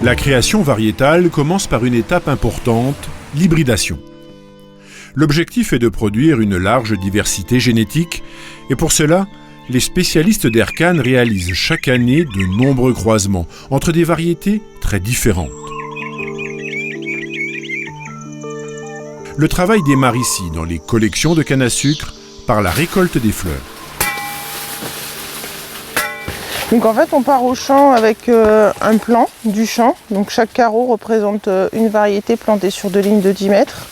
La création variétale commence par une étape importante, l'hybridation. L'objectif est de produire une large diversité génétique et pour cela, les spécialistes d'Erkane réalisent chaque année de nombreux croisements entre des variétés très différentes. Le travail démarre ici, dans les collections de canne à sucre, par la récolte des fleurs. Donc en fait on part au champ avec un plan du champ. Donc chaque carreau représente une variété plantée sur 2 lignes de 10 mètres.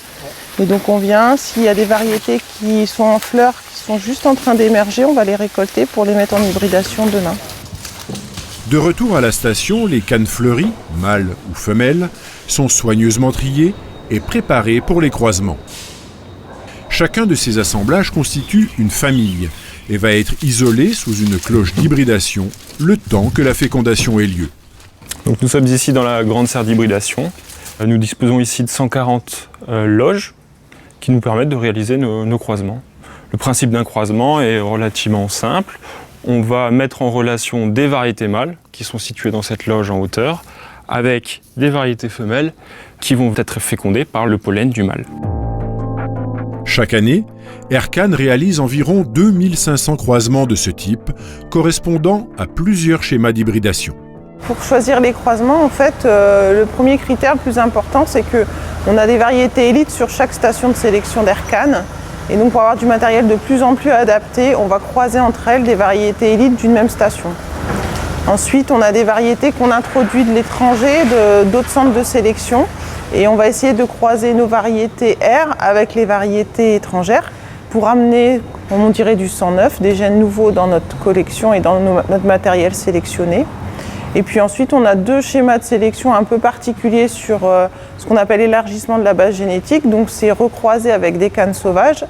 Et donc on vient, s'il y a des variétés qui sont en fleurs, qui sont juste en train d'émerger, on va les récolter pour les mettre en hybridation demain. De retour à la station, les cannes fleuries, mâles ou femelles, sont soigneusement triées et préparées pour les croisements. Chacun de ces assemblages constitue une famille et va être isolé sous une cloche d'hybridation le temps que la fécondation ait lieu. Donc nous sommes ici dans la grande serre d'hybridation. Nous disposons ici de 140 loges qui nous permettent de réaliser nos croisements. Le principe d'un croisement est relativement simple. On va mettre en relation des variétés mâles qui sont situées dans cette loge en hauteur avec des variétés femelles qui vont être fécondées par le pollen du mâle. Chaque année, Erkane réalise environ 2500 croisements de ce type, correspondant à plusieurs schémas d'hybridation. Pour choisir les croisements, en fait, le premier critère le plus important, c'est qu'on a des variétés élites sur chaque station de sélection d'Erkane. Et donc pour avoir du matériel de plus en plus adapté, on va croiser entre elles des variétés élites d'une même station. Ensuite, on a des variétés qu'on introduit de l'étranger, d'autres centres de sélection. Et on va essayer de croiser nos variétés R avec les variétés étrangères pour amener, on dirait, du sang neuf, des gènes nouveaux dans notre collection et dans notre matériel sélectionné. Et puis ensuite, on a 2 schémas de sélection un peu particuliers sur ce qu'on appelle l'élargissement de la base génétique. Donc c'est recroiser avec des cannes sauvages.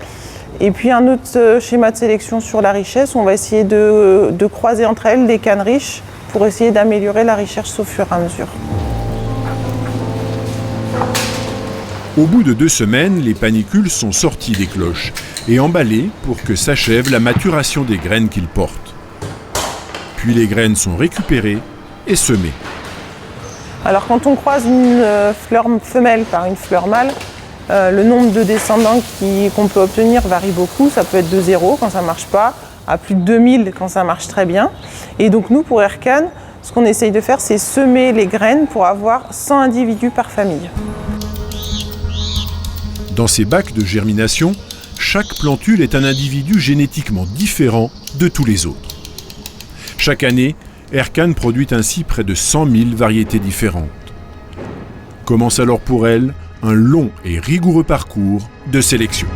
Et puis un autre schéma de sélection sur la richesse, on va essayer de croiser entre elles des cannes riches pour essayer d'améliorer la richesse au fur et à mesure. Au bout de 2 semaines, les panicules sont sorties des cloches et emballées pour que s'achève la maturation des graines qu'ils portent. Puis les graines sont récupérées et semées. Alors quand on croise une fleur femelle par une fleur mâle, le nombre de descendants qu'on peut obtenir varie beaucoup. Ça peut être de 0 quand ça ne marche pas, à plus de 2000 quand ça marche très bien. Et donc nous, pour Erkane, ce qu'on essaye de faire, c'est semer les graines pour avoir 100 individus par famille. Dans ces bacs de germination, chaque plantule est un individu génétiquement différent de tous les autres. Chaque année, Erkane produit ainsi près de 100 000 variétés différentes. Commence alors pour elle un long et rigoureux parcours de sélection.